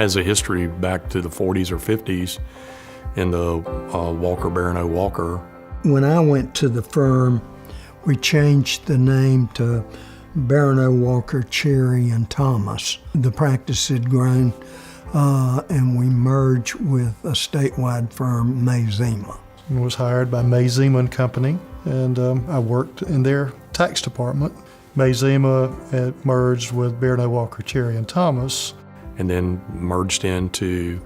has a history back to the 40s or 50s in the Walker, Baranow, Walker. When I went to the firm, we changed the name to Baranow, Walker, Cherry, and Thomas. The practice had grown, and we merged with a statewide firm, Mazima. I was hired by Mazima & Company, and I worked in their tax department. Mazima had merged with Baranow, Walker, Cherry, and Thomas. And then merged into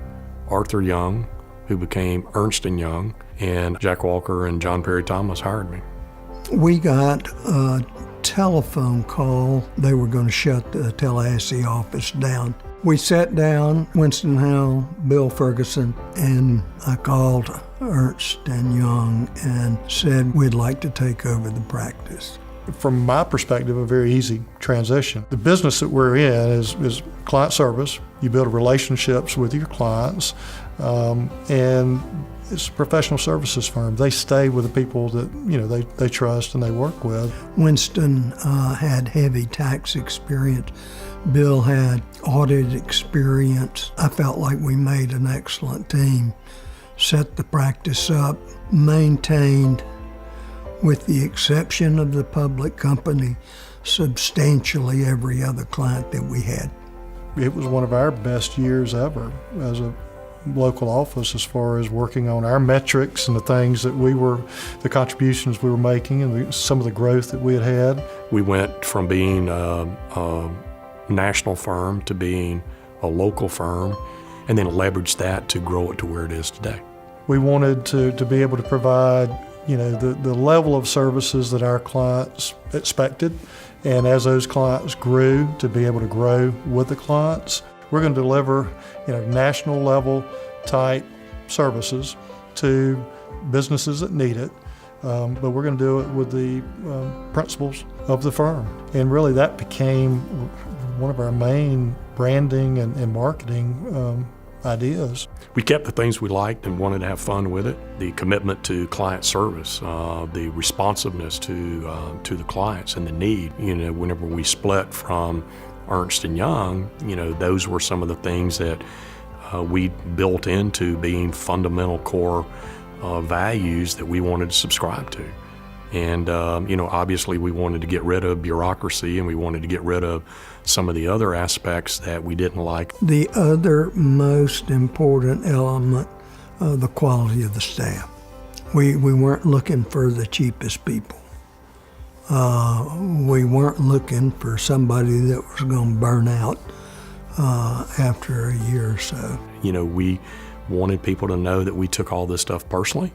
Arthur Young, who became Ernst & Young, and Jack Walker and John Perry Thomas hired me. We got a telephone call. They were going to shut the Tallahassee office down. We sat down, Winston Howell, Bill Ferguson, and I called Ernst & Young and said we'd like to take over the practice. From my perspective, a very easy transition. The business that we're in is client service. You build relationships with your clients, and it's a professional services firm. They stay with the people that they trust and they work with. Winston had heavy tax experience. Bill had audit experience. I felt like we made an excellent team. Set the practice up, maintained, with the exception of the public company, substantially every other client that we had. It was one of our best years ever as a local office as far as working on our metrics and the things that the contributions we were making and some of the growth that we had had. We went from being a national firm to being a local firm, and then leveraged that to grow it to where it is today. We wanted to be able to provide the level of services that our clients expected, and as those clients grew, to be able to grow with the clients. We're going to deliver national level type services to businesses that need it, but we're going to do it with the principles of the firm. And really that became one of our main branding and marketing ideas. We kept the things we liked and wanted to have fun with it. The commitment to client service, the responsiveness to the clients and the need. Whenever we split from Ernst & Young, those were some of the things that we built into being fundamental core values that we wanted to subscribe to. And, obviously we wanted to get rid of bureaucracy, and we wanted to get rid of some of the other aspects that we didn't like. The other most important element, the quality of the staff. We weren't looking for the cheapest people. We weren't looking for somebody that was going to burn out after a year or so. We wanted people to know that we took all this stuff personally,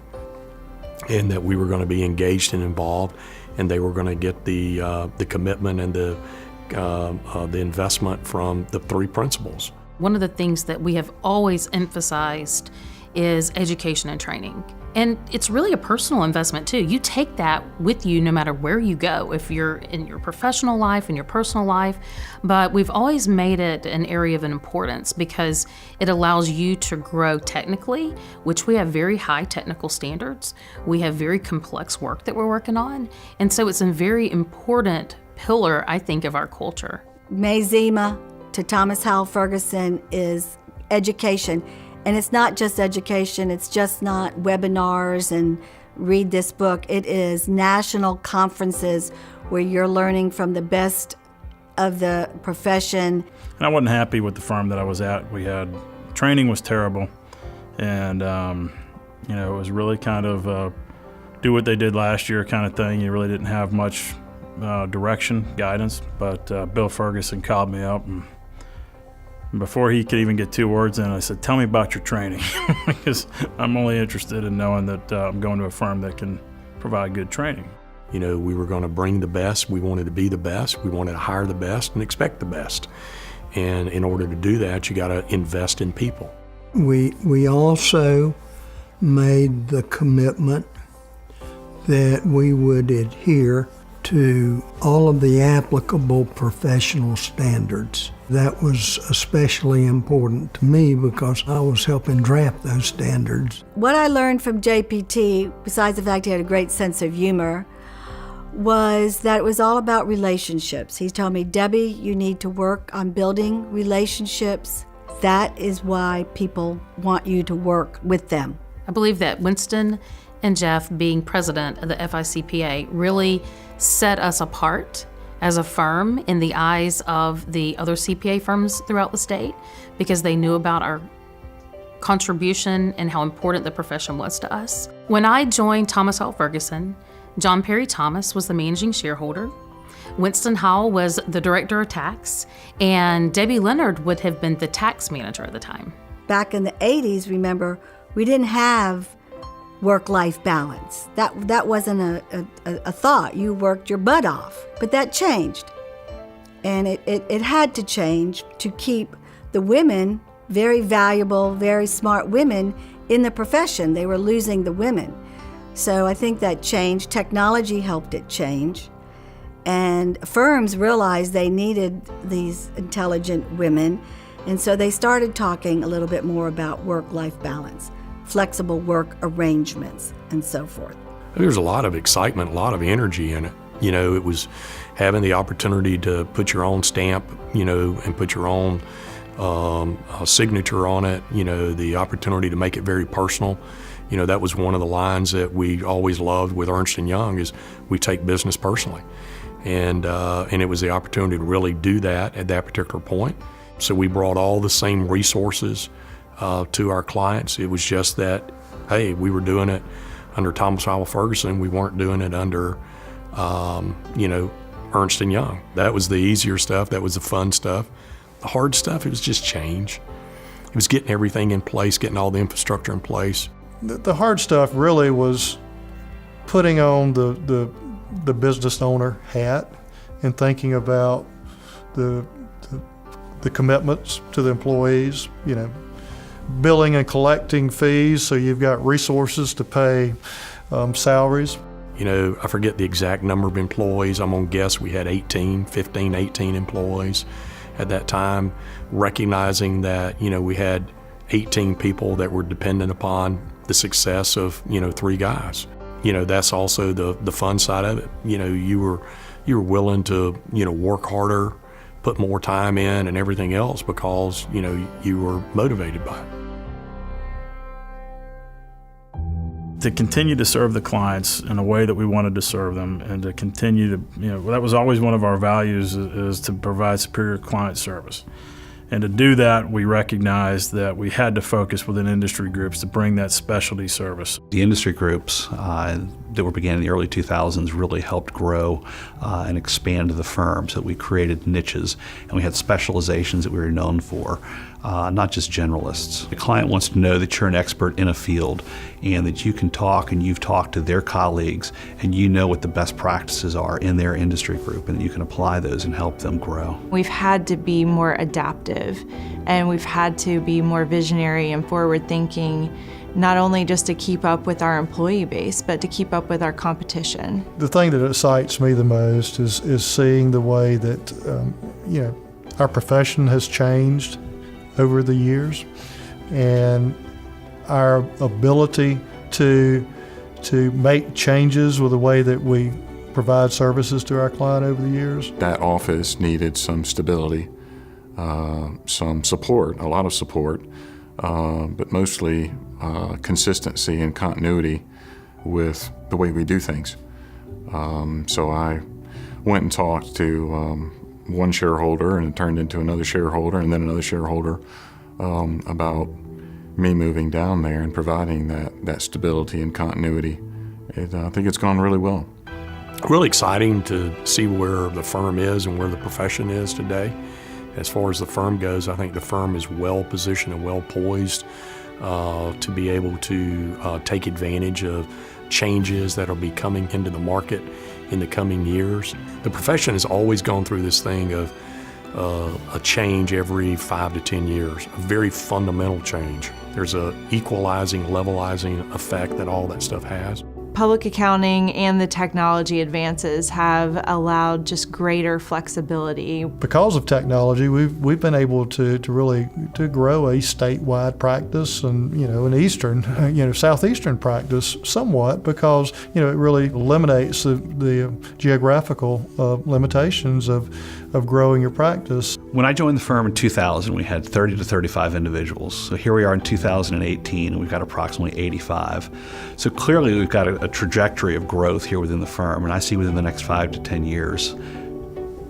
and that we were going to be engaged and involved, and they were going to get the commitment and the investment from the three principles. One of the things that we have always emphasized is education and training. And it's really a personal investment too. You take that with you no matter where you go, if you're in your professional life, in your personal life. But we've always made it an area of importance because it allows you to grow technically, which we have very high technical standards. We have very complex work that we're working on. And so it's a very important pillar, I think, of our culture. Mazima to Thomas Howell Ferguson is education. And it's not just education, it's just not webinars and read this book. It is national conferences where you're learning from the best of the profession. And I wasn't happy with the firm that I was at. Training was terrible. And, it was really kind of do what they did last year kind of thing. You really didn't have much direction, guidance. But Bill Ferguson called me up, and before he could even get two words in, I said, "Tell me about your training," because I'm only interested in knowing that I'm going to a firm that can provide good training. We were going to bring the best. We wanted to be the best. We wanted to hire the best and expect the best. And in order to do that, you got to invest in people. We also made the commitment that we would adhere to all of the applicable professional standards. That was especially important to me because I was helping draft those standards. What I learned from JPT, besides the fact he had a great sense of humor, was that it was all about relationships. He told me, "Debbie, you need to work on building relationships that is why people want you to work with them. I believe that Winston and Jeff, being president of the FICPA, really set us apart as a firm in the eyes of the other CPA firms throughout the state, because they knew about our contribution and how important the profession was to us. When I joined Thomas Howell Ferguson, John Perry Thomas was the managing shareholder. Winston Howell was the director of tax, and Debbie Leonard would have been the tax manager at the time. Back in the 80s, remember, we didn't have work-life balance. That wasn't a thought. You worked your butt off. But that changed. And it had to change to keep the women, very valuable, very smart women, in the profession. They were losing the women. So I think that changed. Technology helped it change. And firms realized they needed these intelligent women. And so they started talking a little bit more about work-life balance, flexible work arrangements, and so forth. There's a lot of excitement, a lot of energy in it. You know, it was having the opportunity to put your own stamp, you know, and put your own signature on it, you know, the opportunity to make it very personal. You know, that was one of the lines that we always loved with Ernst & Young, is we take business personally. And it was the opportunity to really do that at that particular point. So we brought all the same resources to our clients. It was just that, hey, we were doing it under Thomas Howell Ferguson. We weren't doing it under, you know, Ernst & Young. That was the easier stuff. That was the fun stuff. The hard stuff, it was just change. It was getting everything in place, getting all the infrastructure in place. The hard stuff really was putting on the business owner hat and thinking about the commitments to the employees, you know, billing and collecting fees so you've got resources to pay salaries. You know, I forget the exact number of employees. I'm going to guess we had 18 employees at that time, recognizing that, you know, we had 18 people that were dependent upon the success of, you know, 3 guys. You know, that's also the fun side of it. You know, you were willing to, you know, work harder, put more time in and everything else because, you know, you were motivated by it. To continue to serve the clients in a way that we wanted to serve them, and to continue to, you know, that was always one of our values, is to provide superior client service. And to do that, we recognized that we had to focus within industry groups to bring that specialty service. The industry groups that were began in the early 2000s really helped grow and expand the firm. So we created niches, and we had specializations that we were known for, not just generalists. The client wants to know that you're an expert in a field and that you can talk and you've talked to their colleagues and you know what the best practices are in their industry group, and you can apply those and help them grow. We've had to be more adaptive, and we've had to be more visionary and forward-thinking, not only just to keep up with our employee base, but to keep up with our competition. The thing that excites me the most is seeing the way that you know, our profession has changed over the years, and our ability to make changes with the way that we provide services to our client over the years. That office needed some stability, some support, a lot of support, but mostly consistency and continuity with the way we do things. So I went and talked to one shareholder, and it turned into another shareholder, and then another shareholder, about me moving down there and providing that stability and continuity. I think it's gone really well. Really exciting to see where the firm is and where the profession is today. As far as the firm goes, I think the firm is well positioned and well poised to be able to take advantage of changes that will be coming into the market in the coming years. The profession has always gone through this thing of a change every 5 to 10 years, a very fundamental change. There's a equalizing, levelizing effect that all that stuff has. Public accounting and the technology advances have allowed just greater flexibility. Because of technology, we've been able to really grow a statewide practice, and an southeastern practice somewhat, because it really eliminates the geographical limitations of growing your practice. When I joined the firm in 2000, we had 30 to 35 individuals. So here we are in 2018, and we've got approximately 85. So clearly we've got a trajectory of growth here within the firm, and I see within the next 5 to 10 years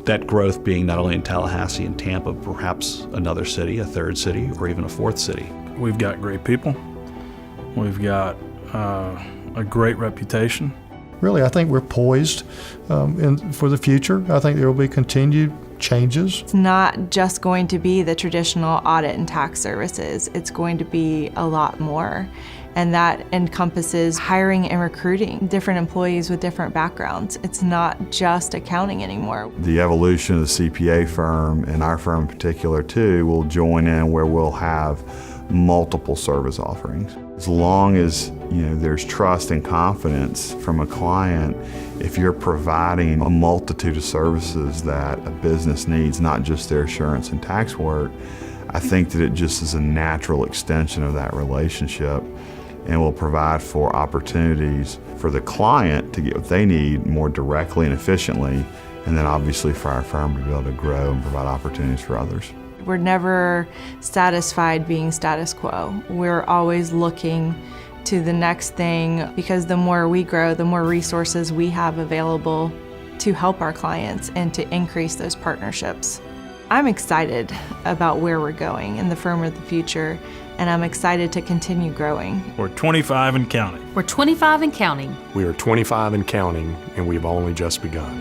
that growth being not only in Tallahassee and Tampa, but perhaps another city, a third city, or even a fourth city. We've got great people. We've got a great reputation. Really, I think we're poised for the future. I think there will be continued changes. It's not just going to be the traditional audit and tax services. It's going to be a lot more. And that encompasses hiring and recruiting different employees with different backgrounds. It's not just accounting anymore. The evolution of the CPA firm, and our firm in particular too, will join in where we'll have multiple service offerings. As long as there's trust and confidence from a client, if you're providing a multitude of services that a business needs, not just their assurance and tax work, I think that it just is a natural extension of that relationship and will provide for opportunities for the client to get what they need more directly and efficiently, and then obviously for our firm to be able to grow and provide opportunities for others. We're never satisfied being status quo. We're always looking to the next thing, because the more we grow, the more resources we have available to help our clients and to increase those partnerships. I'm excited about where we're going in the firm of the future, and I'm excited to continue growing. We're 25 and counting. We're 25 and counting. We are 25 and counting, and we've only just begun.